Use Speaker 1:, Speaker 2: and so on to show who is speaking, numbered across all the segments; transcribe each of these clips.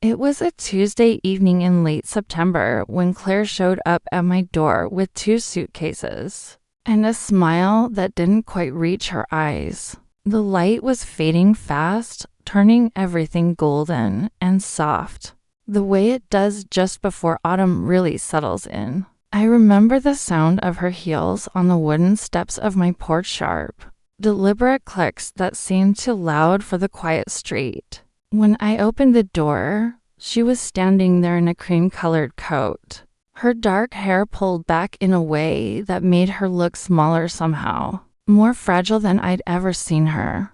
Speaker 1: It was a Tuesday evening in late September when Claire showed up at my door with 2 suitcases and a smile that didn't quite reach her eyes. The light was fading fast, turning everything golden and soft, the way it does just before autumn really settles in. I remember the sound of her heels on the wooden steps of my porch, sharp, deliberate clicks that seemed too loud for the quiet street. When I opened the door, she was standing there in a cream-colored coat, her dark hair pulled back in a way that made her look smaller somehow, more fragile than I'd ever seen her.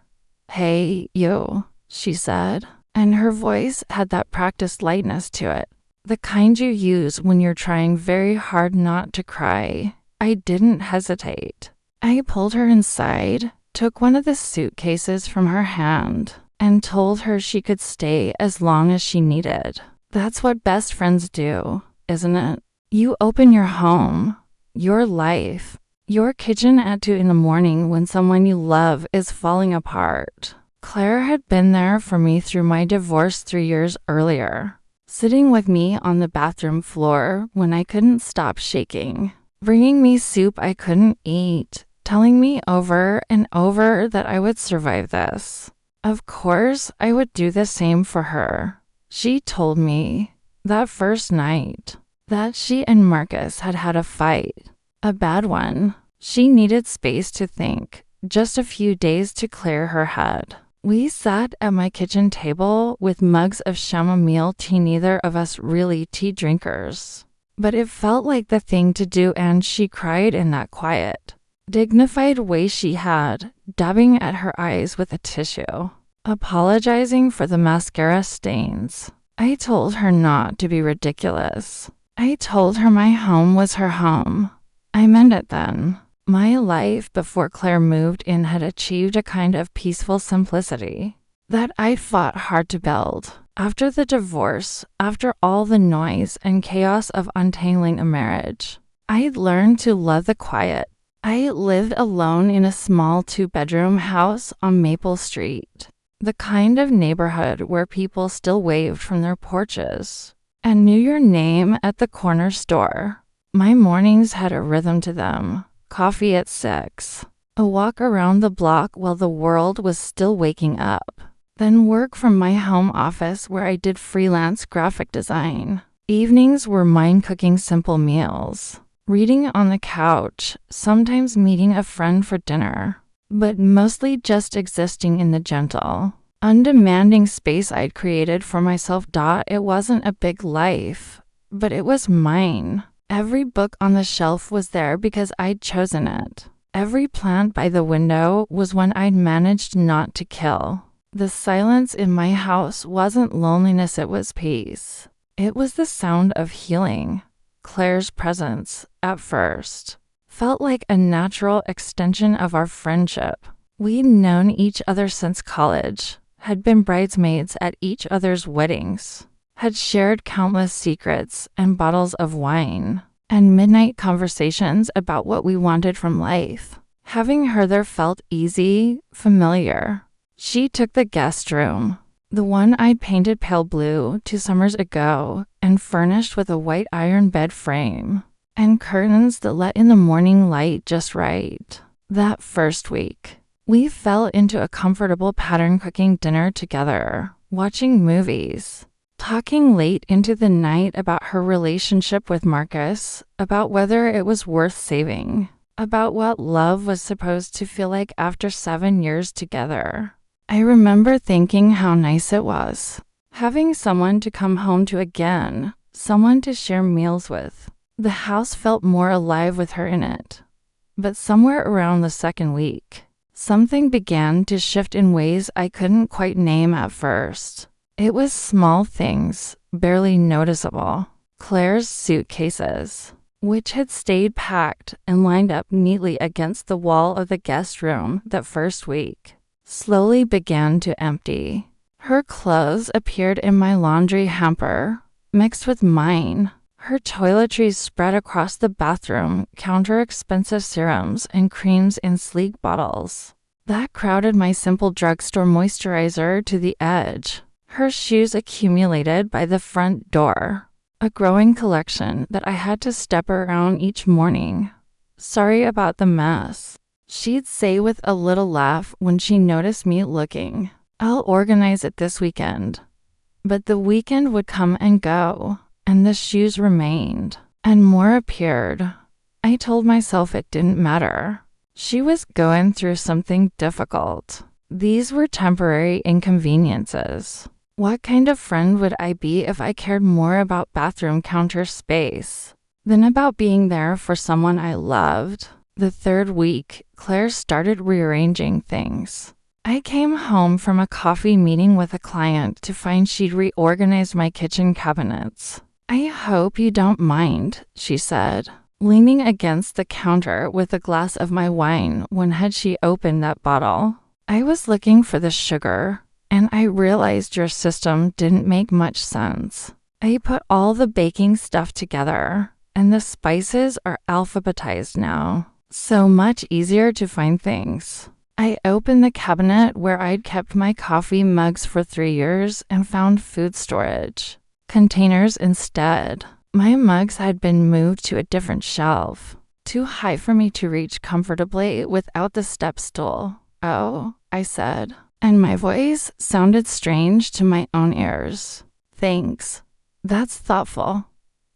Speaker 1: "Hey, you," she said, and her voice had that practiced lightness to it, the kind you use when you're trying very hard not to cry. I didn't hesitate. I pulled her inside, took one of the suitcases from her hand, and told her she could stay as long as she needed. That's what best friends do, isn't it? You open your home, your life, your kitchen at 2 in the morning when someone you love is falling apart. Claire had been there for me through my divorce 3 years earlier, sitting with me on the bathroom floor when I couldn't stop shaking, bringing me soup I couldn't eat, telling me over and over that I would survive this. Of course, I would do the same for her. She told me that first night that she and Marcus had had a fight, a bad one. She needed space to think, just a few days to clear her head. We sat at my kitchen table with mugs of chamomile tea, neither of us really tea drinkers. But it felt like the thing to do, and she cried in that quiet, dignified way she had, dabbing at her eyes with a tissue, apologizing for the mascara stains. I told her not to be ridiculous. I told her my home was her home. I meant it then. My life before Claire moved in had achieved a kind of peaceful simplicity that I fought hard to build. After the divorce, after all the noise and chaos of untangling a marriage, I'd learned to love the quiet. I lived alone in a small 2-bedroom house on Maple Street, the kind of neighborhood where people still waved from their porches and knew your name at the corner store. My mornings had a rhythm to them. Coffee at 6, a walk around the block while the world was still waking up, then work from my home office where I did freelance graphic design. Evenings were mine cooking simple meals, reading on the couch, sometimes meeting a friend for dinner, but mostly just existing in the gentle, undemanding space I'd created for myself. It wasn't a big life, but it was mine. Every book on the shelf was there because I'd chosen it. Every plant by the window was one I'd managed not to kill. The silence in my house wasn't loneliness, it was peace. It was the sound of healing. Claire's presence, at first, felt like a natural extension of our friendship. We'd known each other since college, had been bridesmaids at each other's weddings, had shared countless secrets and bottles of wine, and midnight conversations about what we wanted from life. Having her there felt easy, familiar. She took the guest room, the one I'd painted pale blue 2 summers ago and furnished with a white iron bed frame and curtains that let in the morning light just right. That first week, we fell into a comfortable pattern cooking dinner together, watching movies, talking late into the night about her relationship with Marcus, about whether it was worth saving, about what love was supposed to feel like after 7 years together. I remember thinking how nice it was, having someone to come home to again, someone to share meals with. The house felt more alive with her in it. But somewhere around the second week, something began to shift in ways I couldn't quite name at first. It was small things, barely noticeable. Claire's suitcases, which had stayed packed and lined up neatly against the wall of the guest room that first week, slowly began to empty. Her clothes appeared in my laundry hamper, mixed with mine. Her toiletries spread across the bathroom, counter-expensive serums and creams in sleek bottles. That crowded my simple drugstore moisturizer to the edge. Her shoes accumulated by the front door, a growing collection that I had to step around each morning. "Sorry about the mess," she'd say with a little laugh when she noticed me looking. "I'll organize it this weekend." But the weekend would come and go, and the shoes remained, and more appeared. I told myself it didn't matter. She was going through something difficult. These were temporary inconveniences. What kind of friend would I be if I cared more about bathroom counter space than about being there for someone I loved? The third week, Claire started rearranging things. I came home from a coffee meeting with a client to find she'd reorganized my kitchen cabinets. "I hope you don't mind," she said, leaning against the counter with a glass of my wine when had she opened that bottle. "I was looking for the sugar, and I realized your system didn't make much sense. I put all the baking stuff together, and the spices are alphabetized now. So much easier to find things." I opened the cabinet where I'd kept my coffee mugs for 3 years and found food storage containers instead. My mugs had been moved to a different shelf, too high for me to reach comfortably without the step stool. "Oh," I said, and my voice sounded strange to my own ears. "Thanks. That's thoughtful."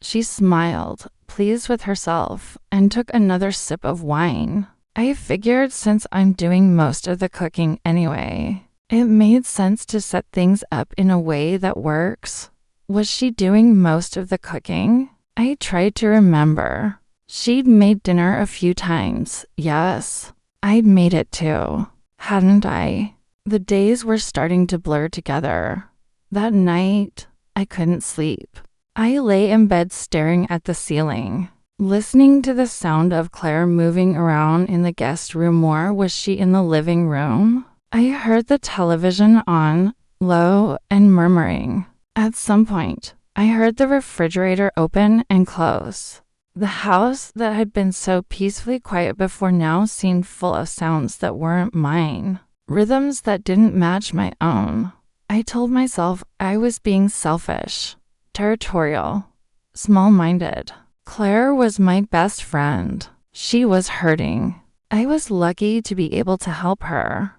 Speaker 1: She smiled, pleased with herself, and took another sip of wine. I figured since I'm doing most of the cooking anyway, it made sense to set things up in a way that works. Was she doing most of the cooking? I tried to remember. She'd made dinner a few times, yes. I'd made it too, hadn't I? The days were starting to blur together. That night, I couldn't sleep. I lay in bed staring at the ceiling, listening to the sound of Claire moving around in the guest room. More was she in the living room? I heard the television on, low and murmuring. At some point, I heard the refrigerator open and close. The house that had been so peacefully quiet before now seemed full of sounds that weren't mine, rhythms that didn't match my own. I told myself I was being selfish, territorial, small-minded. Claire was my best friend. She was hurting. I was lucky to be able to help her.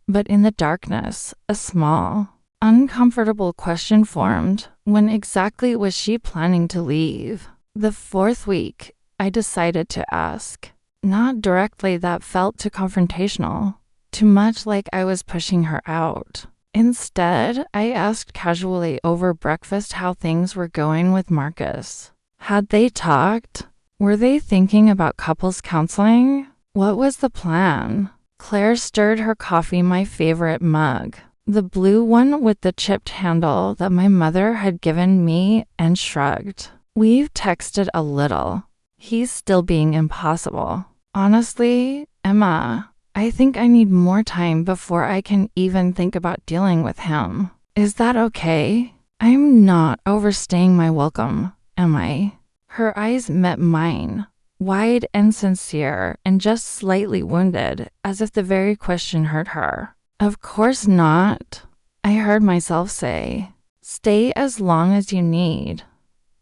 Speaker 1: But in the darkness, a small, uncomfortable question formed. When exactly was she planning to leave? The fourth week, I decided to ask. Not directly, that felt too confrontational, too much like I was pushing her out. Instead, I asked casually over breakfast how things were going with Marcus. Had they talked? Were they thinking about couples counseling? What was the plan? Claire stirred her coffee, my favorite mug, the blue one with the chipped handle that my mother had given me, and shrugged. "We've texted a little. He's still being impossible. Honestly, Emma, I think I need more time before I can even think about dealing with him. Is that okay? I'm not overstaying my welcome, am I?" Her eyes met mine, wide and sincere and just slightly wounded, as if the very question hurt her. "Of course not," I heard myself say. "Stay as long as you need."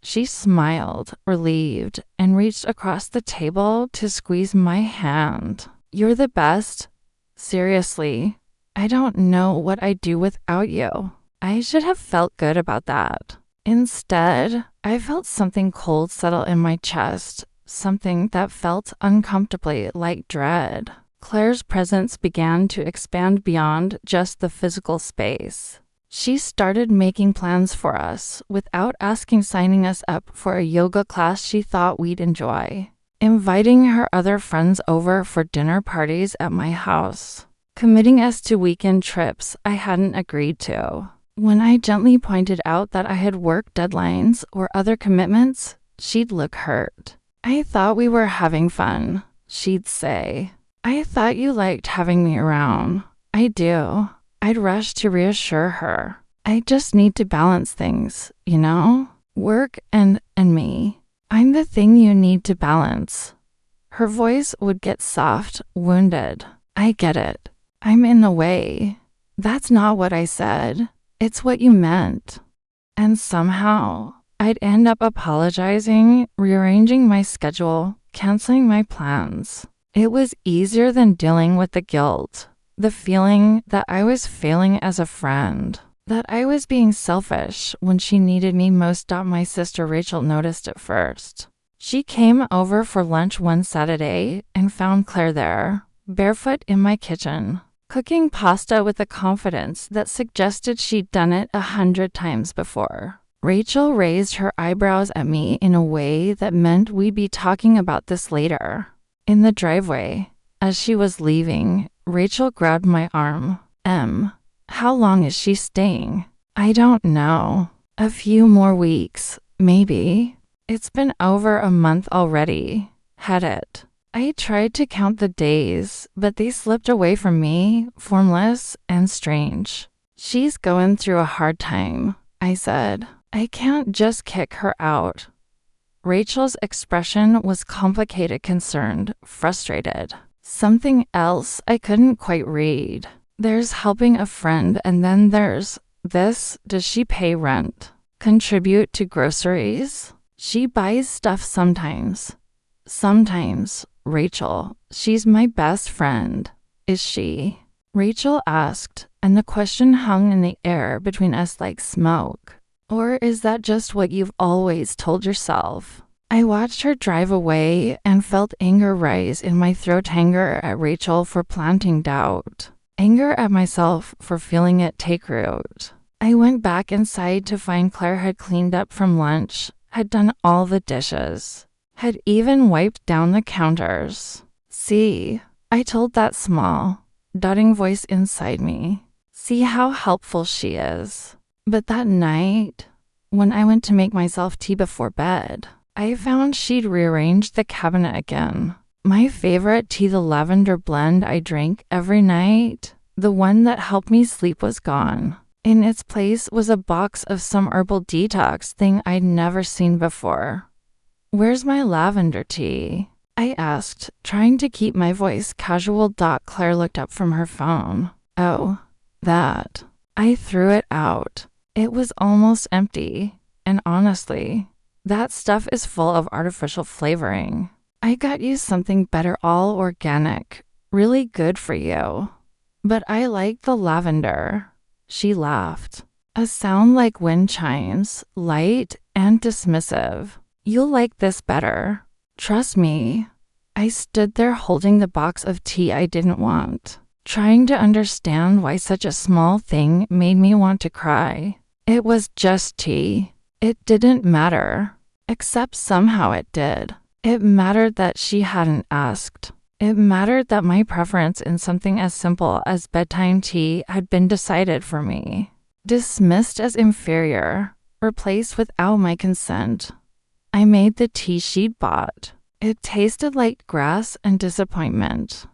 Speaker 1: She smiled, relieved, and reached across the table to squeeze my hand. "You're the best. Seriously, I don't know what I'd do without you." I should have felt good about that. Instead, I felt something cold settle in my chest, something that felt uncomfortably like dread. Claire's presence began to expand beyond just the physical space. She started making plans for us without asking, signing us up for a yoga class she thought we'd enjoy, inviting her other friends over for dinner parties at my house, committing us to weekend trips I hadn't agreed to. When I gently pointed out that I had work deadlines or other commitments, she'd look hurt. "I thought we were having fun," she'd say. "I thought you liked having me around." "I do." I'd rush to reassure her. "I just need to balance things, you know? Work and me. I'm the thing you need to balance." Her voice would get soft, wounded. "I get it. I'm in the way." "That's not what I said." It's what you meant. And somehow, I'd end up apologizing, rearranging my schedule, canceling my plans. It was easier than dealing with the guilt, the feeling that I was failing as a friend, that I was being selfish when she needed me most. My sister Rachel noticed it first. She came over for lunch one Saturday and found Claire there, barefoot in my kitchen, cooking pasta with a confidence that suggested she'd done it 100 times before. Rachel raised her eyebrows at me in a way that meant we'd be talking about this later. In the driveway, as she was leaving, Rachel grabbed my arm. How long is she staying? I don't know. A few more weeks, maybe. It's been over a month already. Had it. I tried to count the days, but they slipped away from me, formless and strange. She's going through a hard time, I said. I can't just kick her out. Rachel's expression was complicated, concerned, frustrated. Something else I couldn't quite read. There's helping a friend, and then there's this. Does she pay rent? Contribute to groceries? She buys stuff sometimes. Sometimes, Rachel. She's my best friend. Is she? Rachel asked, and the question hung in the air between us like smoke. Or is that just what you've always told yourself? I watched her drive away and felt anger rise in my throat. Anger at Rachel for planting doubt. Anger at myself for feeling it take root. I went back inside to find Claire had cleaned up from lunch, had done all the dishes, had even wiped down the counters. See, I told that small, doubting voice inside me. See how helpful she is. But that night, when I went to make myself tea before bed, I found she'd rearranged the cabinet again. My favorite tea, the lavender blend I drank every night, the one that helped me sleep, was gone. In its place was a box of some herbal detox thing I'd never seen before. Where's my lavender tea? I asked, trying to keep my voice casual. Claire looked up from her phone. Oh, that. I threw it out. It was almost empty, and honestly, that stuff is full of artificial flavoring. I got you something better, all organic, really good for you. But I like the lavender. She laughed. A sound like wind chimes, light and dismissive. You'll like this better. Trust me. I stood there holding the box of tea I didn't want, trying to understand why such a small thing made me want to cry. It was just tea. It didn't matter. Except somehow it did. It mattered that she hadn't asked. It mattered that my preference in something as simple as bedtime tea had been decided for me. Dismissed as inferior. Replaced without my consent. I made the tea she'd bought. It tasted like grass and disappointment.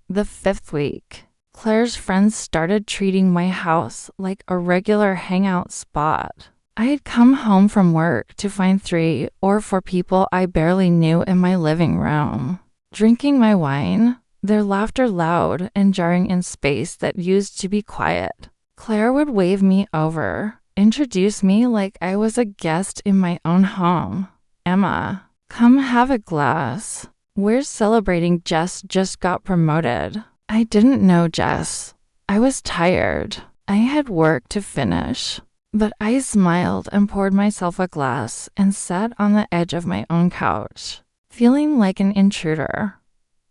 Speaker 1: The 5th week, Claire's friends started treating my house like a regular hangout spot. I had come home from work to find 3 or 4 people I barely knew in my living room, drinking my wine, their laughter loud and jarring in space that used to be quiet. Claire would wave me over, introduce me like I was a guest in my own home. Emma, come have a glass. We're celebrating Jess just got promoted. I didn't know Jess. I was tired. I had work to finish. But I smiled and poured myself a glass and sat on the edge of my own couch, feeling like an intruder.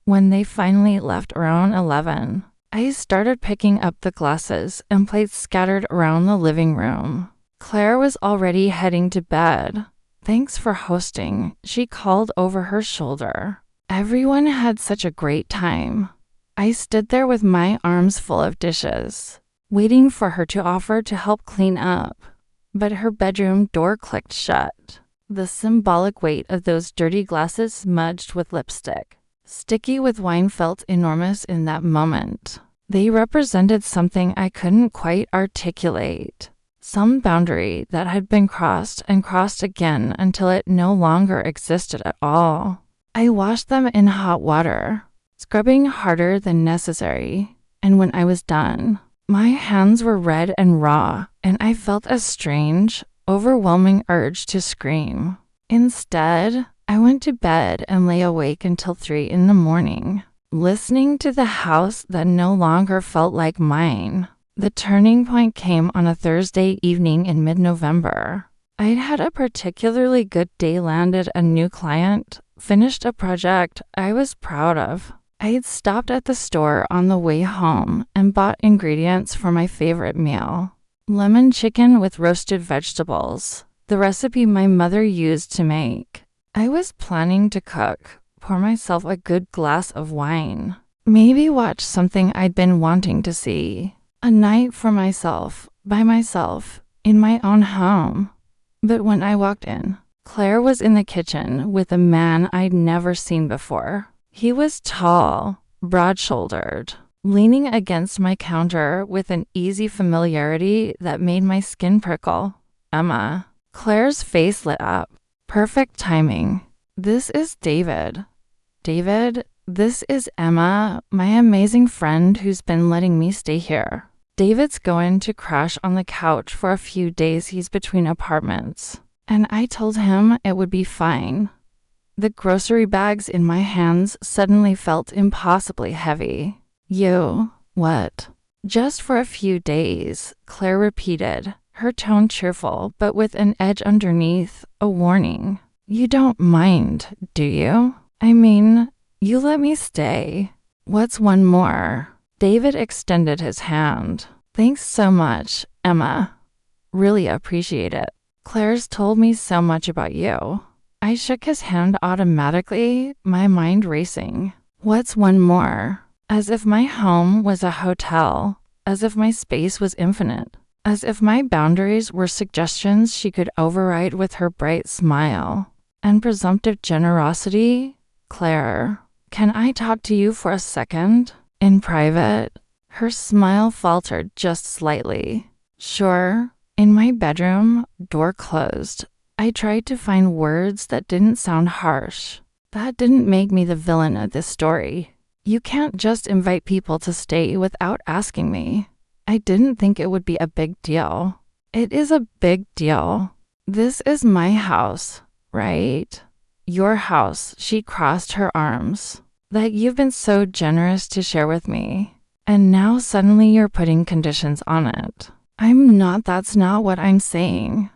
Speaker 1: When they finally left around 11, I started picking up the glasses and plates scattered around the living room. Claire was already heading to bed. Thanks for hosting, she called over her shoulder. Everyone had such a great time. I stood there with my arms full of dishes, waiting for her to offer to help clean up. But her bedroom door clicked shut. The symbolic weight of those dirty glasses smudged with lipstick, sticky with wine, felt enormous in that moment. They represented something I couldn't quite articulate. Some boundary that had been crossed and crossed again until it no longer existed at all. I washed them in hot water, scrubbing harder than necessary, and when I was done, My hands were red and raw, and I felt a strange, overwhelming urge to scream. Instead, I went to bed and lay awake until 3 in the morning, listening to the house that no longer felt like mine. The turning point came on a Thursday evening in mid-November. I'd had a particularly good day, landed a new client, finished a project I was proud of. I had stopped at the store on the way home and bought ingredients for my favorite meal: lemon chicken with roasted vegetables, the recipe my mother used to make. I was planning to cook, pour myself a good glass of wine, maybe watch something I'd been wanting to see. A night for myself, by myself, in my own home. But when I walked in, Claire was in the kitchen with a man I'd never seen before. He was tall, broad-shouldered, leaning against my counter with an easy familiarity that made my skin prickle. Emma. Claire's face lit up. Perfect timing. This is David. David, this is Emma, my amazing friend who's been letting me stay here. David's going to crash on the couch for a few days. He's between apartments. And I told him it would be fine. The grocery bags in my hands suddenly felt impossibly heavy. You, what? Just for a few days, Claire repeated, her tone cheerful, but with an edge underneath, a warning. You don't mind, do you? I mean, you let me stay. What's one more? David extended his hand. Thanks so much, Emma. Really appreciate it. Claire's told me so much about you. I shook his hand automatically, my mind racing. What's one more? As if my home was a hotel, as if my space was infinite, as if my boundaries were suggestions she could override with her bright smile and presumptive generosity. Claire, can I talk to you for a second? In private? Her smile faltered just slightly. Sure. In my bedroom, door closed. I tried to find words that didn't sound harsh. That didn't make me the villain of this story. You can't just invite people to stay without asking me. I didn't think it would be a big deal. It is a big deal. This is my house, right? Your house, she crossed her arms, that you've been so generous to share with me. And now suddenly you're putting conditions on it. That's not what I'm saying.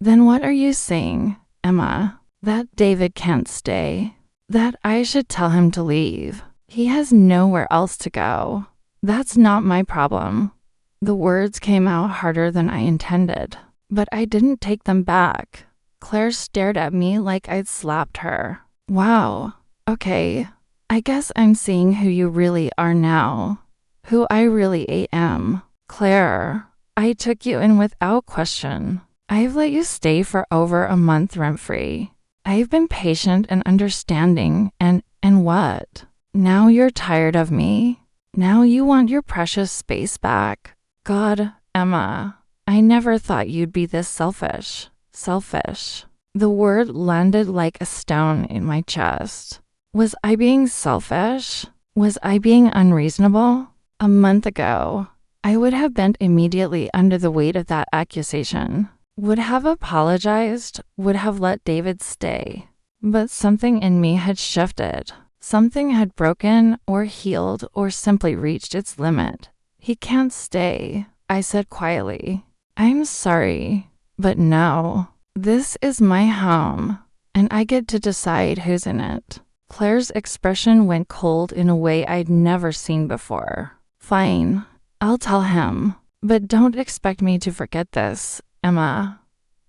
Speaker 1: Then what are you saying, Emma? That David can't stay. That I should tell him to leave. He has nowhere else to go. That's not my problem. The words came out harder than I intended, but I didn't take them back. Claire stared at me like I'd slapped her. Wow. Okay. I guess I'm seeing who you really are now. Who I really am. Claire, I took you in without question. I've let you stay for over a month rent-free. I've been patient and understanding, and what? Now you're tired of me? Now you want your precious space back? God, Emma, I never thought you'd be this selfish. Selfish. The word landed like a stone in my chest. Was I being selfish? Was I being unreasonable? A month ago, I would have bent immediately under the weight of that accusation. Would have apologized, would have let David stay. But something in me had shifted. Something had broken or healed or simply reached its limit. He can't stay, I said quietly. I'm sorry, but no. This is my home, and I get to decide who's in it. Claire's expression went cold in a way I'd never seen before. Fine, I'll tell him, but don't expect me to forget this, Emma.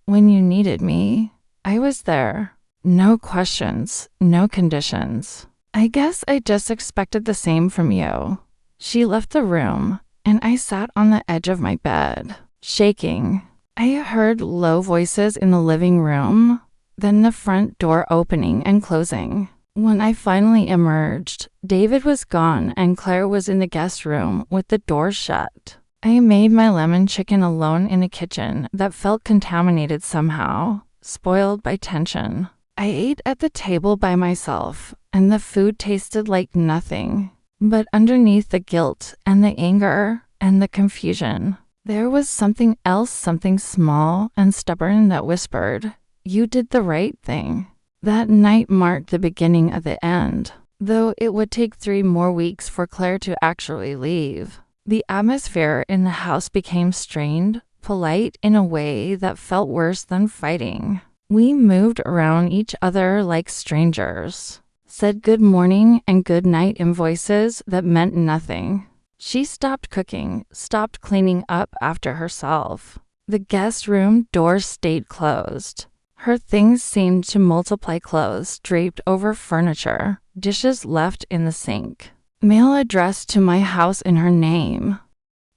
Speaker 1: When you needed me, I was there. No questions, no conditions. I guess I just expected the same from you. She left the room, and I sat on the edge of my bed, shaking. I heard low voices in the living room, then the front door opening and closing. When I finally emerged, David was gone and Claire was in the guest room with the door shut. I made my lemon chicken alone in a kitchen that felt contaminated somehow, spoiled by tension. I ate at the table by myself, and the food tasted like nothing. But underneath the guilt and the anger, and the confusion. There was something else, something small and stubborn that whispered, "You did the right thing." That night marked the beginning of the end. Though it would take 3 more weeks for Claire to actually leave, the atmosphere in the house became strained, polite in a way that felt worse than fighting. We moved around each other like strangers, said good morning and good night in voices that meant nothing. She stopped cooking, stopped cleaning up after herself. The guest room door stayed closed. Her things seemed to multiply: clothes draped over furniture, dishes left in the sink, mail addressed to my house in her name.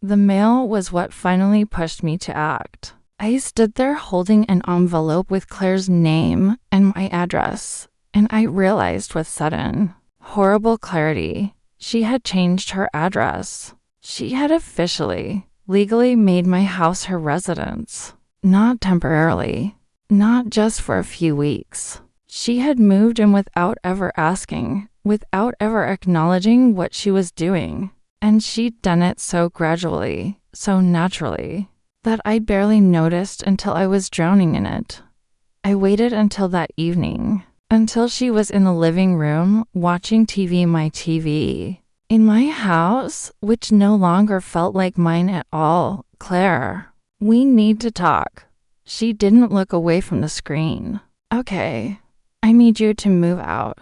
Speaker 1: The mail was what finally pushed me to act. I stood there holding an envelope with Claire's name and my address, and I realized with sudden, horrible clarity, she had changed her address. She had officially, legally made my house her residence. Not temporarily, not just for a few weeks. She had moved in without ever asking, without ever acknowledging what she was doing. And she'd done it so gradually, so naturally, that I barely noticed until I was drowning in it. I waited until that evening, until she was in the living room watching my TV. In my house, which no longer felt like mine at all. "Claire, we need to talk." She didn't look away from the screen. "Okay, I need you to move out."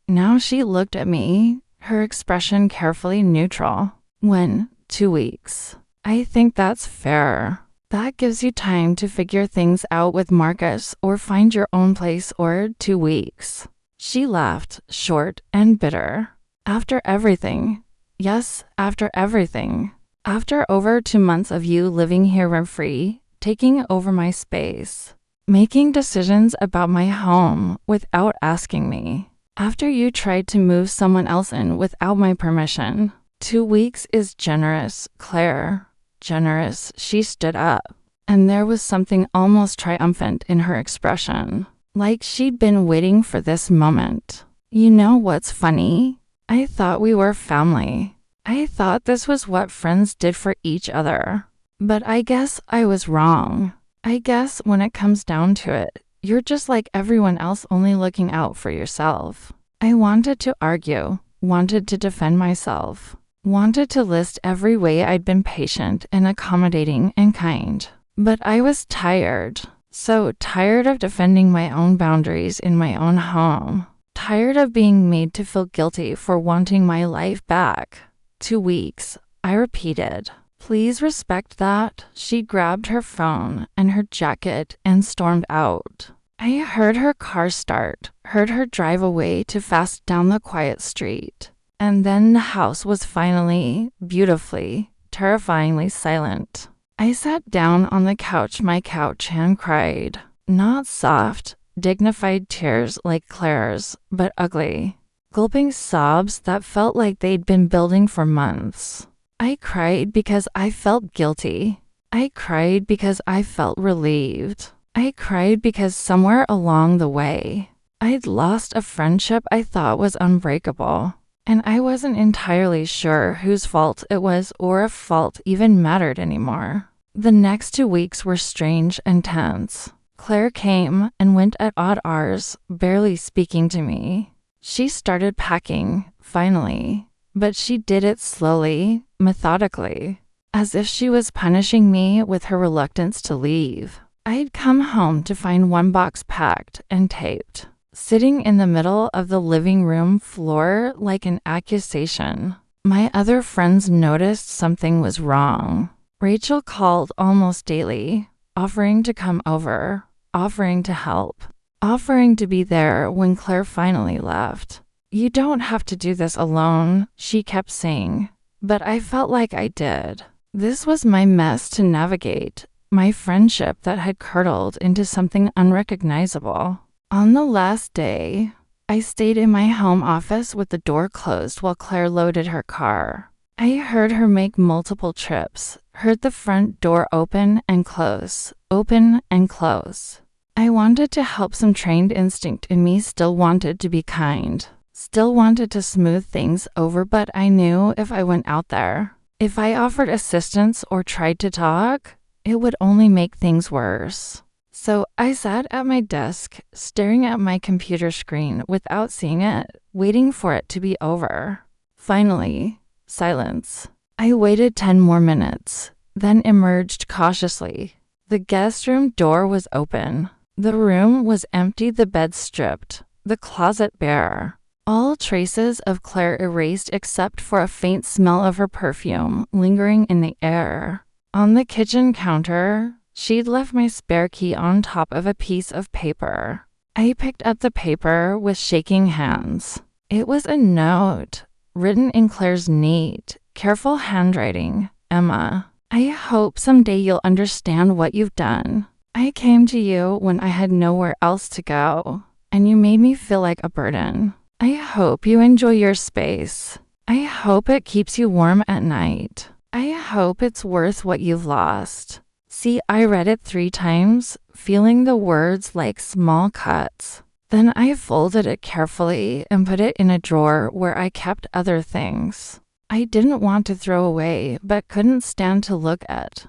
Speaker 1: Now she looked at me, her expression carefully neutral. "When? 2 weeks. I think that's fair. That gives you time to figure things out with Marcus or find your own place, or 2 weeks. She laughed, short and bitter. "After everything." "Yes, after everything. After over 2 months of you living here rent-free, taking over my space, making decisions about my home without asking me. After you tried to move someone else in without my permission. 2 weeks is generous, Claire. Generous." She stood up, and there was something almost triumphant in her expression, like she'd been waiting for this moment. "You know what's funny? I thought we were family. I thought this was what friends did for each other. But I guess I was wrong. I guess when it comes down to it, you're just like everyone else, only looking out for yourself." I wanted to argue, wanted to defend myself, wanted to list every way I'd been patient and accommodating and kind. But I was tired, so tired of defending my own boundaries in my own home. Tired of being made to feel guilty for wanting my life back. 2 weeks, I repeated. "Please respect that." She grabbed her phone and her jacket and stormed out. I heard her car start, heard her drive away too fast down the quiet street. And then the house was finally, beautifully, terrifyingly silent. I sat down on the couch, my couch, and cried. Not soft, dignified tears like Claire's, but ugly, gulping sobs that felt like they'd been building for months. I cried because I felt guilty. I cried because I felt relieved. I cried because somewhere along the way, I'd lost a friendship I thought was unbreakable. And I wasn't entirely sure whose fault it was or if fault even mattered anymore. The next 2 weeks were strange and tense. Claire came and went at odd hours, barely speaking to me. She started packing, finally, but she did it slowly, methodically, as if she was punishing me with her reluctance to leave. I'd come home to find one box packed and taped, sitting in the middle of the living room floor like an accusation. My other friends noticed something was wrong. Rachel called almost daily, offering to come over, offering to help, offering to be there when Claire finally left. "You don't have to do this alone," she kept saying, but I felt like I did. This was my mess to navigate, my friendship that had curdled into something unrecognizable. On the last day, I stayed in my home office with the door closed while Claire loaded her car. I heard her make multiple trips, heard the front door open and close, open and close. I wanted to help. Some trained instinct in me still wanted to be kind, still wanted to smooth things over, but I knew if I went out there, If I offered assistance or tried to talk, it would only make things worse. So I sat at my desk, staring at my computer screen without seeing it, waiting for it to be over. Finally, silence. I waited 10 more minutes, then emerged cautiously. The guest room door was open. The room was empty, the bed stripped, the closet bare. All traces of Claire erased except for a faint smell of her perfume lingering in the air. On the kitchen counter, she'd left my spare key on top of a piece of paper. I picked up the paper with shaking hands. It was a note, written in Claire's neat, careful handwriting. Emma, I hope someday you'll understand what you've done. I came to you when I had nowhere else to go, and you made me feel like a burden. I hope you enjoy your space. I hope it keeps you warm at night. I hope it's worth what you've lost. See, I read it 3 times, feeling the words like small cuts. Then I folded it carefully and put it in a drawer where I kept other things I didn't want to throw away but couldn't stand to look at.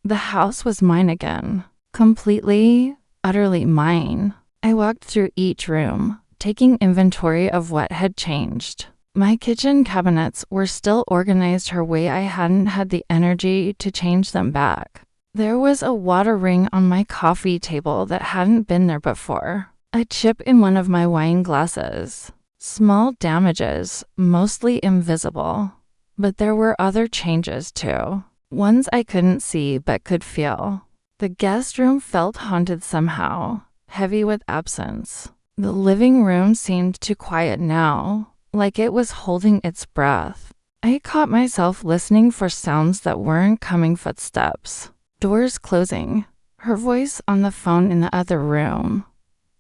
Speaker 1: The house was mine again. Completely, utterly mine. I walked through each room, taking inventory of what had changed. My kitchen cabinets were still organized her way. I hadn't had the energy to change them back. There was a water ring on my coffee table that hadn't been there before. A chip in one of my wine glasses. Small damages, mostly invisible. But there were other changes too. Ones I couldn't see but could feel. The guest room felt haunted somehow, heavy with absence. The living room seemed too quiet now, like it was holding its breath. I caught myself listening for sounds that weren't coming. Footsteps, doors closing, her voice on the phone in the other room.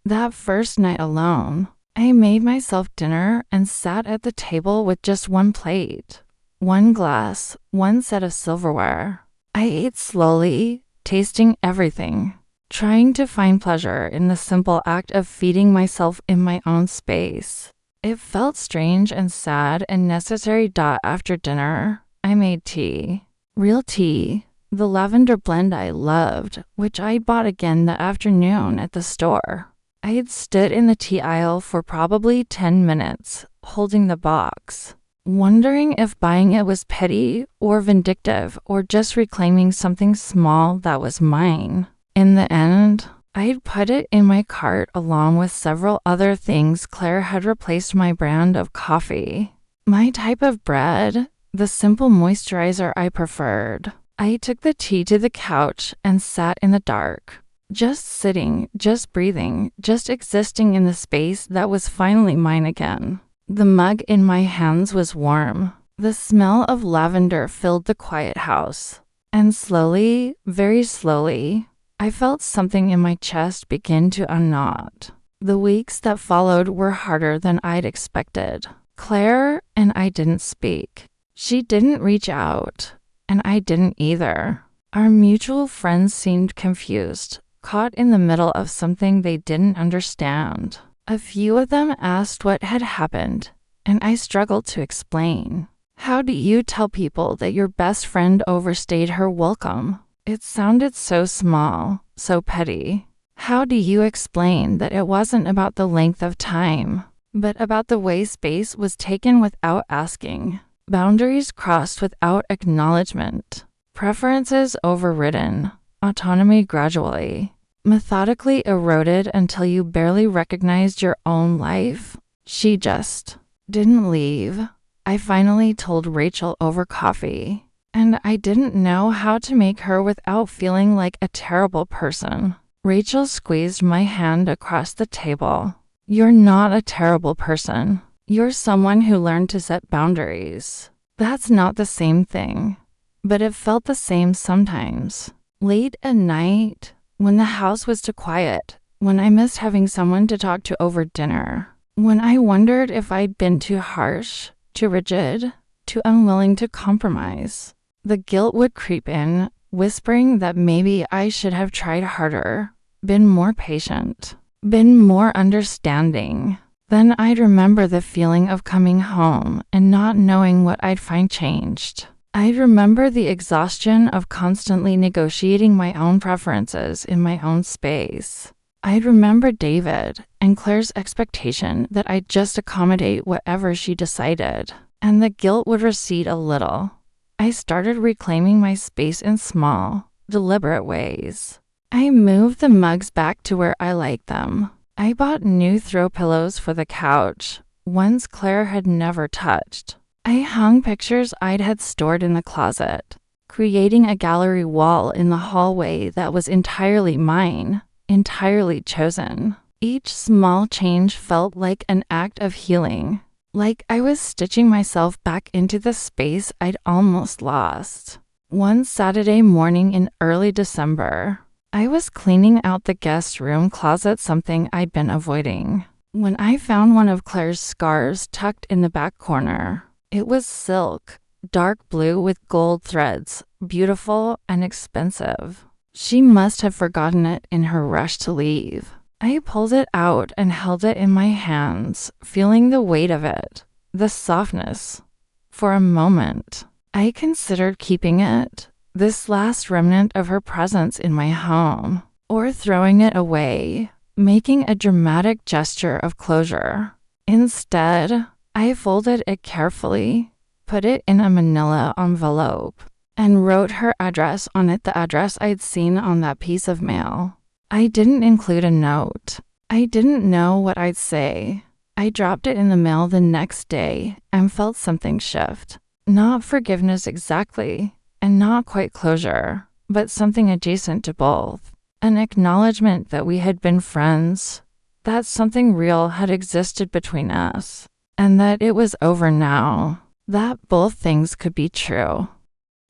Speaker 1: That first night alone, I made myself dinner and sat at the table with just one plate, one glass, one set of silverware. I ate slowly, tasting everything, trying to find pleasure in the simple act of feeding myself in my own space. It felt strange and sad and necessary. After dinner, I made tea. Real tea. The lavender blend I loved, which I bought again that afternoon at the store. I had stood in the tea aisle for probably 10 minutes, holding the box, wondering if buying it was petty or vindictive or just reclaiming something small that was mine. In the end, I'd put it in my cart along with several other things. Claire had replaced my brand of coffee, my type of bread, the simple moisturizer I preferred. I took the tea to the couch and sat in the dark. Just sitting, just breathing, just existing in the space that was finally mine again. The mug in my hands was warm. The smell of lavender filled the quiet house. And slowly, very slowly, I felt something in my chest begin to unknot. The weeks that followed were harder than I'd expected. Claire and I didn't speak. She didn't reach out, and I didn't either. Our mutual friends seemed confused, caught in the middle of something they didn't understand. A few of them asked what had happened, and I struggled to explain. How do you tell people that your best friend overstayed her welcome? It sounded so small, so petty. How do you explain that it wasn't about the length of time, but about the way space was taken without asking, boundaries crossed without acknowledgement, preferences overridden, autonomy gradually, methodically eroded until you barely recognized your own life? She just didn't leave. I finally told Rachel over coffee, and I didn't know how to make her without feeling like a terrible person. Rachel squeezed my hand across the table. You're not a terrible person. You're someone who learned to set boundaries. That's not the same thing, but it felt the same sometimes. Late at night, when the house was too quiet, when I missed having someone to talk to over dinner, when I wondered if I'd been too harsh, too rigid, too unwilling to compromise, the guilt would creep in, whispering that maybe I should have tried harder, been more patient, been more understanding. Then I'd remember the feeling of coming home and not knowing what I'd find changed. I remember the exhaustion of constantly negotiating my own preferences in my own space. I remember David and Claire's expectation that I'd just accommodate whatever she decided, and the guilt would recede a little. I started reclaiming my space in small, deliberate ways. I moved the mugs back to where I liked them. I bought new throw pillows for the couch, ones Claire had never touched. I hung pictures I'd had stored in the closet, creating a gallery wall in the hallway that was entirely mine, entirely chosen. Each small change felt like an act of healing, like I was stitching myself back into the space I'd almost lost. One Saturday morning in early December, I was cleaning out the guest room closet, something I'd been avoiding, when I found one of Claire's scarves tucked in the back corner. It was silk, dark blue with gold threads, beautiful and expensive. She must have forgotten it in her rush to leave. I pulled it out and held it in my hands, feeling the weight of it, the softness. For a moment, I considered keeping it, this last remnant of her presence in my home, or throwing it away, making a dramatic gesture of closure. Instead, I folded it carefully, put it in a manila envelope, and wrote her address on it, the address I'd seen on that piece of mail. I didn't include a note. I didn't know what I'd say. I dropped it in the mail the next day and felt something shift. Not forgiveness exactly, and not quite closure, but something adjacent to both. An acknowledgement that we had been friends, that something real had existed between us, and that it was over now, that both things could be true.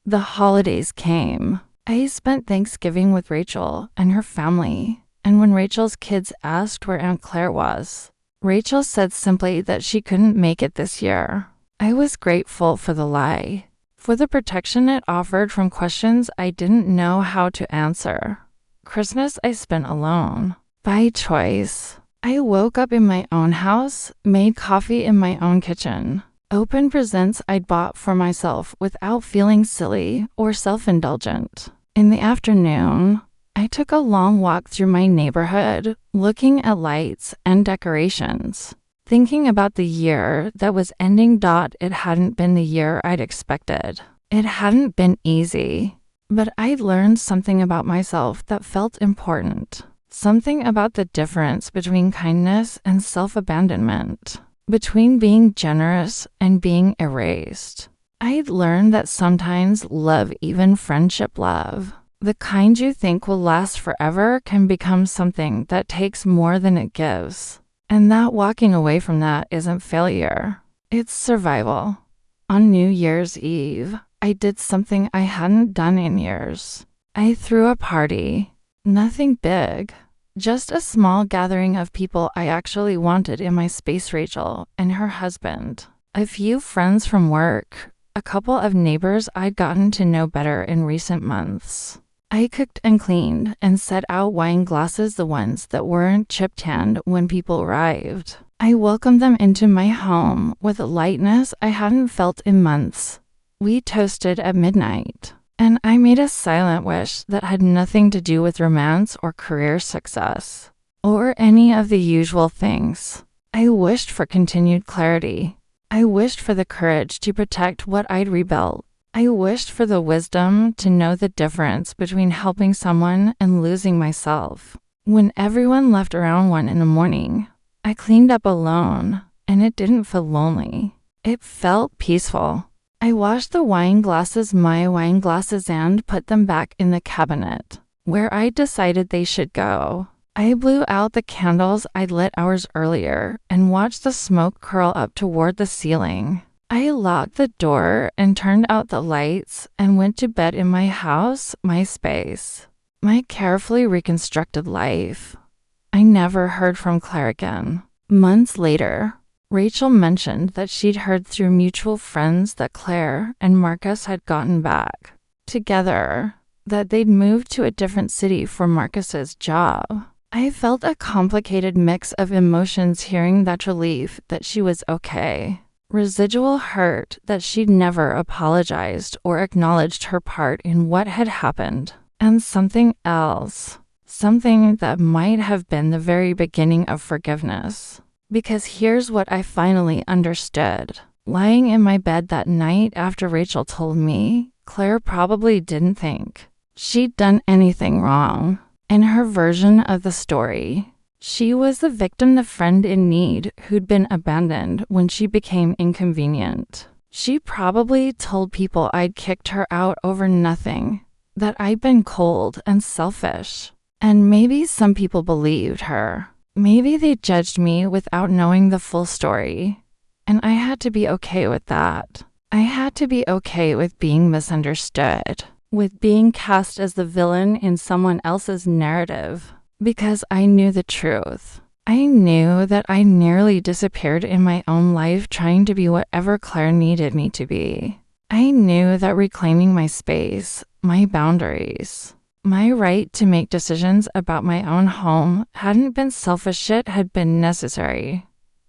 Speaker 1: The holidays came. I spent Thanksgiving with Rachel and her family, and when Rachel's kids asked where Aunt Claire was, Rachel said simply that she couldn't make it this year. I was grateful for the lie, for the protection it offered from questions I didn't know how to answer. Christmas I spent alone, by choice. I woke up in my own house, made coffee in my own kitchen, opened presents I'd bought for myself without feeling silly or self-indulgent. In the afternoon, I took a long walk through my neighborhood, looking at lights and decorations, thinking about the year that was ending. It hadn't been the year I'd expected. It hadn't been easy, but I'd learned something about myself that felt important. Something about the difference between kindness and self-abandonment, between being generous and being erased. I'd learned that sometimes love, even friendship love, the kind you think will last forever, can become something that takes more than it gives. And that walking away from that isn't failure, it's survival. On New Year's Eve, I did something I hadn't done in years. I threw a party. Nothing big, just a small gathering of people I actually wanted in my space: Rachel and her husband, a few friends from work, a couple of neighbors I'd gotten to know better in recent months. I cooked and cleaned and set out wine glasses, the ones that weren't chip-tanned when people arrived. I welcomed them into my home with a lightness I hadn't felt in months. We toasted at midnight, and I made a silent wish that had nothing to do with romance or career success, or any of the usual things. I wished for continued clarity. I wished for the courage to protect what I'd rebuilt. I wished for the wisdom to know the difference between helping someone and losing myself. When everyone left around 1 in the morning, I cleaned up alone, and it didn't feel lonely. It felt peaceful. I washed the wine glasses, my wine glasses, and put them back in the cabinet, where I decided they should go. I blew out the candles I'd lit hours earlier and watched the smoke curl up toward the ceiling. I locked the door and turned out the lights and went to bed in my house, my space, my carefully reconstructed life. I never heard from Claire again. Months later, Rachel mentioned that she'd heard through mutual friends that Claire and Marcus had gotten back together, that they'd moved to a different city for Marcus's job. I felt a complicated mix of emotions hearing that relief that she was okay, residual hurt that she'd never apologized or acknowledged her part in what had happened, and something else, something that might have been the very beginning of forgiveness. Because here's what I finally understood. Lying in my bed that night after Rachel told me, Claire probably didn't think she'd done anything wrong. In her version of the story, she was the victim, the friend in need who'd been abandoned when she became inconvenient. She probably told people I'd kicked her out over nothing, that I'd been cold and selfish. And maybe some people believed her. Maybe they judged me without knowing the full story. And I had to be okay with that. I had to be okay with being misunderstood, with being cast as the villain in someone else's narrative, because I knew the truth. I knew that I nearly disappeared in my own life trying to be whatever Claire needed me to be. I knew that reclaiming my space, my boundaries, my right to make decisions about my own home hadn't been selfish, it had been necessary.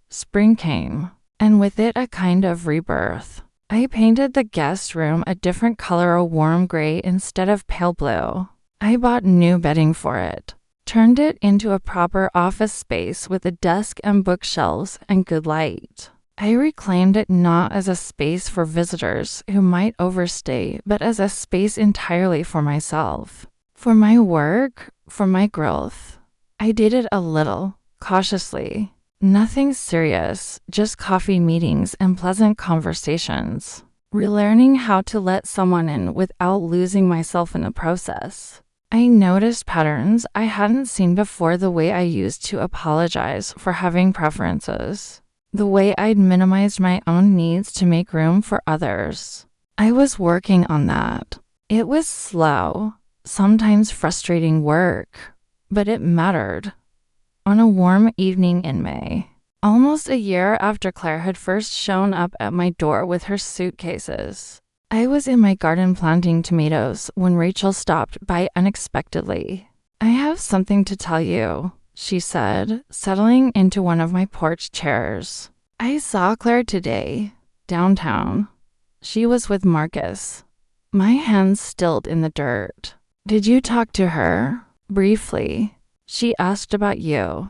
Speaker 1: Spring came, and with it a kind of rebirth. I painted the guest room a different color, a warm gray instead of pale blue. I bought new bedding for it, turned it into a proper office space with a desk and bookshelves and good light. I reclaimed it not as a space for visitors who might overstay, but as a space entirely for myself, for my work, for my growth. I did it a little, cautiously. Nothing serious, just coffee meetings and pleasant conversations. Relearning how to let someone in without losing myself in the process. I noticed patterns I hadn't seen before, the way I used to apologize for having preferences, the way I'd minimized my own needs to make room for others. I was working on that. It was slow, sometimes frustrating work, but it mattered. On a warm evening in May, almost a year after Claire had first shown up at my door with her suitcases, I was in my garden planting tomatoes when Rachel stopped by unexpectedly. "I have something to tell you," she said, settling into one of my porch chairs. "I saw Claire today, downtown. She was with Marcus." My hands stilled in the dirt. "Did you talk to her?" "Briefly. She asked about you."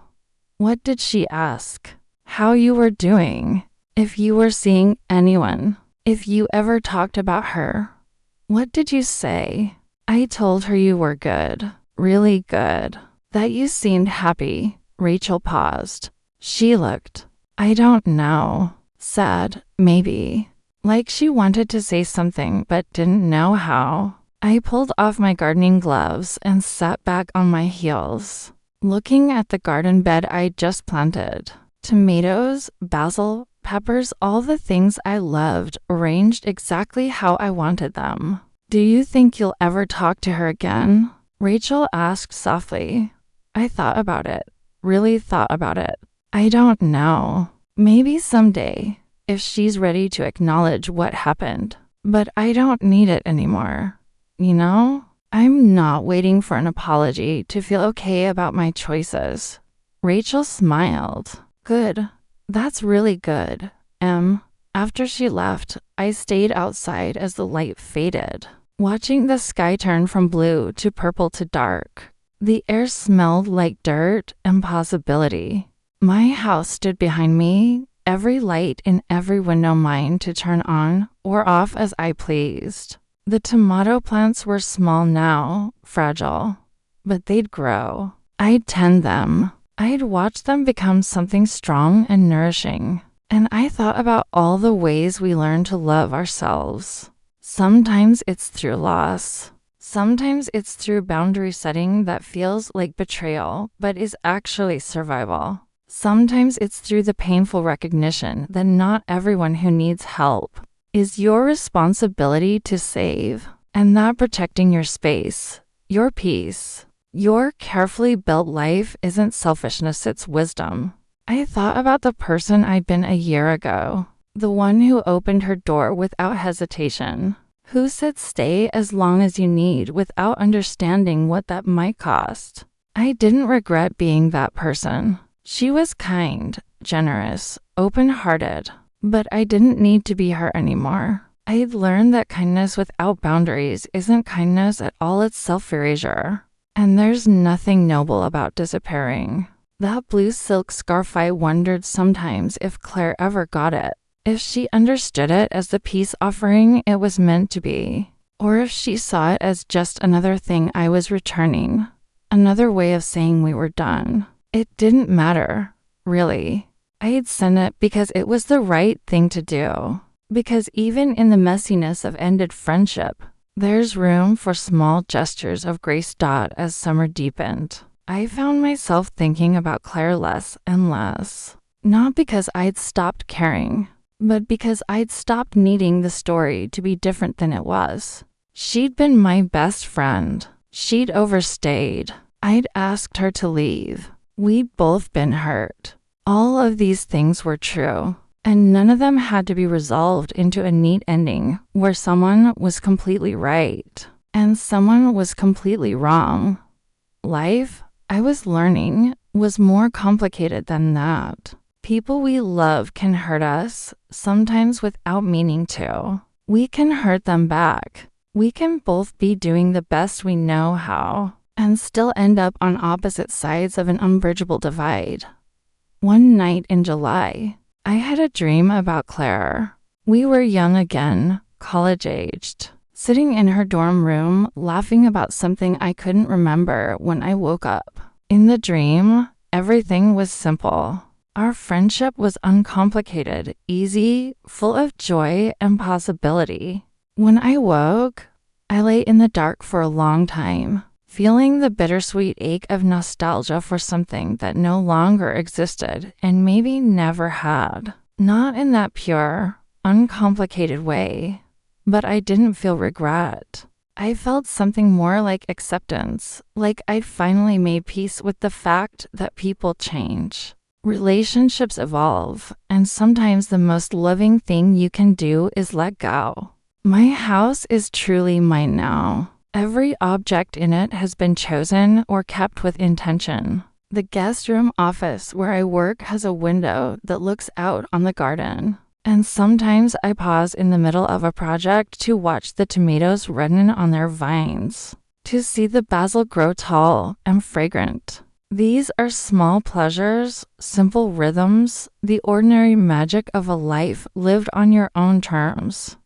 Speaker 1: "What did she ask?" "How you were doing. If you were seeing anyone. If you ever talked about her." "What did you say?" "I told her you were good. Really good. That you seemed happy." Rachel paused. She looked, I don't know, sad, maybe. Like she wanted to say something but didn't know how. I pulled off my gardening gloves and sat back on my heels, looking at the garden bed I'd just planted. Tomatoes, basil, peppers, all the things I loved, arranged exactly how I wanted them. "Do you think you'll ever talk to her again?" Rachel asked softly. I thought about it, really thought about it. I don't know. Maybe someday, if she's ready to acknowledge what happened. But I don't need it anymore. You know? I'm not waiting for an apology to feel okay about my choices. Rachel smiled. Good. That's really good, Em. After she left, I stayed outside as the light faded, watching the sky turn from blue to purple to dark. The air smelled like dirt and possibility. My house stood behind me, every light in every window mine to turn on or off as I pleased. The tomato plants were small now, fragile, but they'd grow. I'd tend them. I'd watch them become something strong and nourishing. And I thought about all the ways we learn to love ourselves. Sometimes it's through loss. Sometimes it's through boundary setting that feels like betrayal, but is actually survival. Sometimes it's through the painful recognition that not everyone who needs help is your responsibility to save, and that protecting your space, your peace, your carefully built life isn't selfishness, it's wisdom. I thought about the person I'd been a year ago, the one who opened her door without hesitation, who said stay as long as you need without understanding what that might cost. I didn't regret being that person. She was kind, generous, open-hearted, But I didn't need to be her anymore. I had learned that kindness without boundaries isn't kindness at all, it's self-erasure. And there's nothing noble about disappearing. That blue silk scarf, I wondered sometimes if Claire ever got it. If she understood it as the peace offering it was meant to be. Or if she saw it as just another thing I was returning. Another way of saying we were done. It didn't matter, really. I had sent it because it was the right thing to do. Because even in the messiness of ended friendship, there's room for small gestures of grace. As summer deepened, I found myself thinking about Claire less and less. Not because I'd stopped caring, but because I'd stopped needing the story to be different than it was. She'd been my best friend. She'd overstayed. I'd asked her to leave. We'd both been hurt. All of these things were true, and none of them had to be resolved into a neat ending where someone was completely right and someone was completely wrong. Life, I was learning, was more complicated than that. People we love can hurt us, sometimes without meaning to. We can hurt them back. We can both be doing the best we know how and still end up on opposite sides of an unbridgeable divide. One night in July, I had a dream about Claire. We were young again, college-aged, sitting in her dorm room, laughing about something I couldn't remember when I woke up. In the dream, everything was simple. Our friendship was uncomplicated, easy, full of joy and possibility. When I woke, I lay in the dark for a long time, feeling the bittersweet ache of nostalgia for something that no longer existed and maybe never had. Not in that pure, uncomplicated way, but I didn't feel regret. I felt something more like acceptance, like I'd finally made peace with the fact that people change. Relationships evolve, and sometimes the most loving thing you can do is let go. My house is truly mine now. Every object in it has been chosen or kept with intention. The guest room office where I work has a window that looks out on the garden. And sometimes I pause in the middle of a project to watch the tomatoes redden on their vines, to see the basil grow tall and fragrant. These are small pleasures, simple rhythms, the ordinary magic of a life lived on your own terms.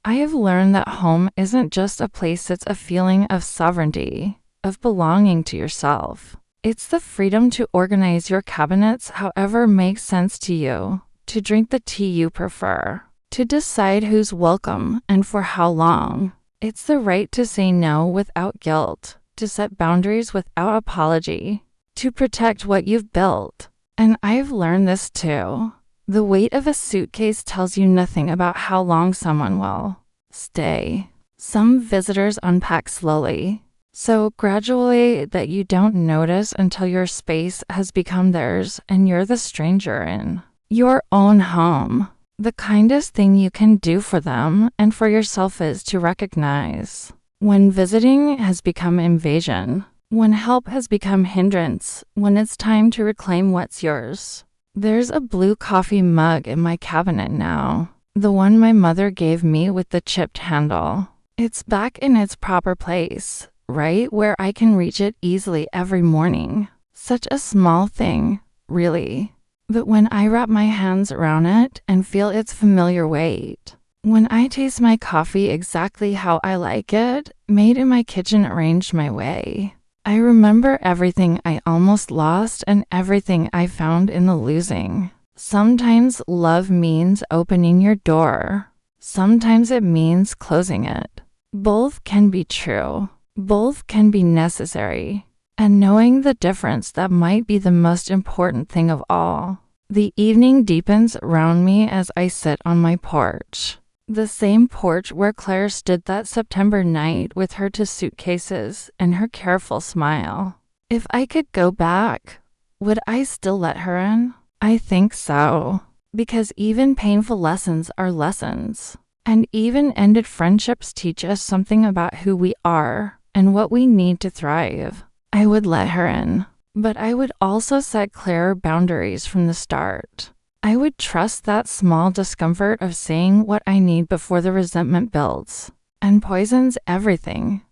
Speaker 1: I have learned that home isn't just a place, it's a feeling of sovereignty, of belonging to yourself. It's the freedom to organize your cabinets however makes sense to you, to drink the tea you prefer, to decide who's welcome and for how long. It's the right to say no without guilt, to set boundaries without apology, to protect what you've built. And I've learned this too. The weight of a suitcase tells you nothing about how long someone will stay. Some visitors unpack slowly, so gradually that you don't notice until your space has become theirs and you're the stranger in your own home. The kindest thing you can do for them and for yourself is to recognize when visiting has become invasion, when help has become hindrance, when it's time to reclaim what's yours. There's a blue coffee mug in my cabinet now, the one my mother gave me with the chipped handle. It's back in its proper place, right where I can reach it easily every morning. Such a small thing, really. But when I wrap my hands around it and feel its familiar weight, when I taste my coffee exactly how I like it, made in my kitchen arranged my way, I remember everything I almost lost and everything I found in the losing. Sometimes love means opening your door. Sometimes it means closing it. Both can be true. Both can be necessary. And knowing the difference, that might be the most important thing of all. The evening deepens around me as I sit on my porch. The same porch where Claire stood that September night with her two suitcases and her careful smile. If I could go back, would I still let her in? I think so. Because even painful lessons are lessons. And even ended friendships teach us something about who we are and what we need to thrive. I would let her in. But I would also set clear boundaries from the start. I would trust that small discomfort of saying what I need before the resentment builds and poisons everything.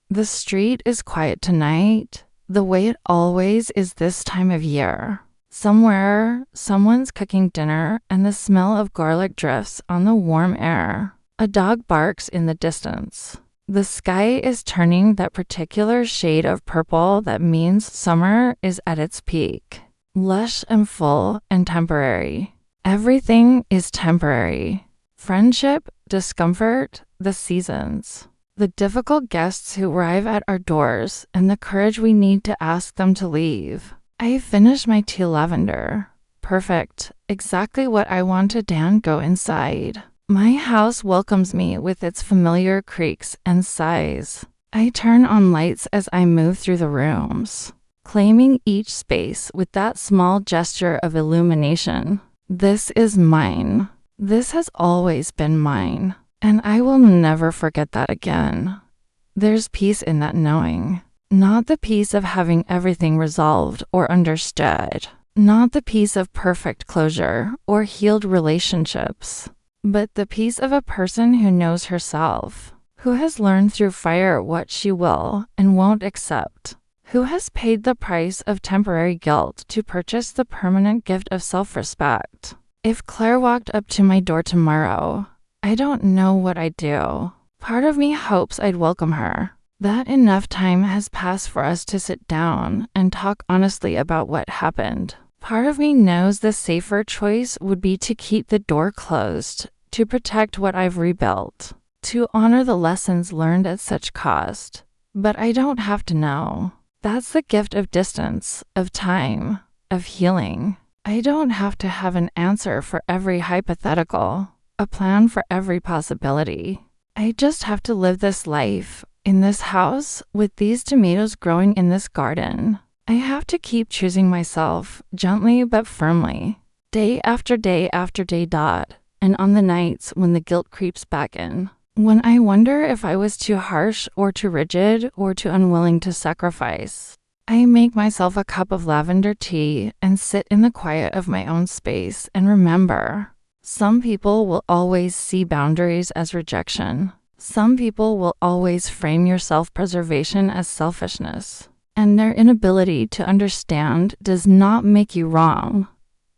Speaker 1: The street is quiet tonight, the way it always is this time of year. Somewhere, someone's cooking dinner and the smell of garlic drifts on the warm air. A dog barks in the distance. The sky is turning that particular shade of purple that means summer is at its peak. Lush and full and temporary. Everything is temporary. Friendship, discomfort, the seasons. The difficult guests who arrive at our doors and the courage we need to ask them to leave. I finished my tea lavender. Perfect. Exactly what I wanted. Dan, go inside. My house welcomes me with its familiar creaks and sighs. I turn on lights as I move through the rooms, claiming each space with that small gesture of illumination. This is mine. This has always been mine, and I will never forget that again. There's peace in that knowing. Not the peace of having everything resolved or understood. Not the peace of perfect closure or healed relationships, but the peace of a person who knows herself, who has learned through fire what she will and won't accept, who has paid the price of temporary guilt to purchase the permanent gift of self-respect. If Claire walked up to my door tomorrow, I don't know what I'd do. Part of me hopes I'd welcome her, that enough time has passed for us to sit down and talk honestly about what happened. Part of me knows the safer choice would be to keep the door closed, to protect what I've rebuilt, to honor the lessons learned at such cost. But I don't have to know. That's the gift of distance, of time, of healing. I don't have to have an answer for every hypothetical, a plan for every possibility. I just have to live this life, in this house, with these tomatoes growing in this garden. I have to keep choosing myself, gently but firmly, day after day after day. And on the nights when the guilt creeps back in, when I wonder if I was too harsh or too rigid or too unwilling to sacrifice, I make myself a cup of lavender tea and sit in the quiet of my own space and remember, some people will always see boundaries as rejection. Some people will always frame your self-preservation as selfishness, and their inability to understand does not make you wrong.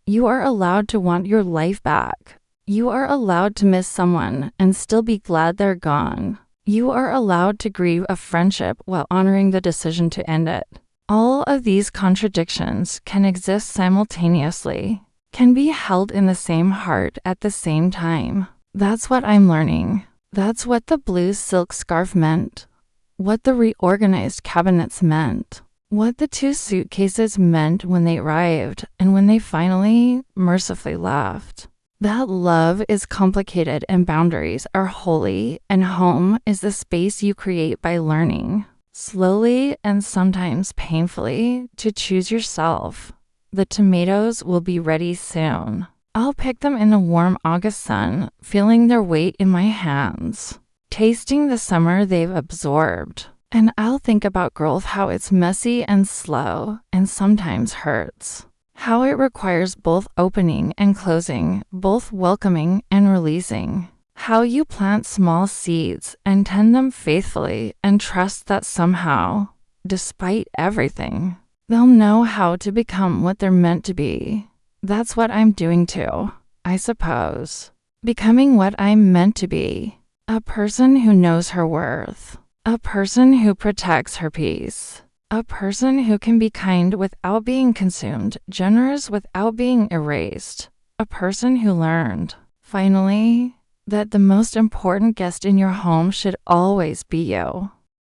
Speaker 1: You are allowed to want your life back. You are allowed to miss someone and still be glad they're gone. You are allowed to grieve a friendship while honoring the decision to end it. All of these contradictions can exist simultaneously, can be held in the same heart at the same time. That's what I'm learning. That's what the blue silk scarf meant, what the reorganized cabinets meant, what the 2 suitcases meant when they arrived and when they finally, mercifully left. That love is complicated and boundaries are holy, and home is the space you create by learning, slowly and sometimes painfully, to choose yourself. The tomatoes will be ready soon. I'll pick them in the warm August sun, feeling their weight in my hands, tasting the summer they've absorbed. And I'll think about growth, how it's messy and slow and sometimes hurts. How it requires both opening and closing, both welcoming and releasing. How you plant small seeds and tend them faithfully and trust that somehow, despite everything, they'll know how to become what they're meant to be. That's what I'm doing too, I suppose. Becoming what I'm meant to be. A person who knows her worth. A person who protects her peace. A person who can be kind without being consumed, generous without being erased. A person who learned, finally, that the most important guest in your home should always be you.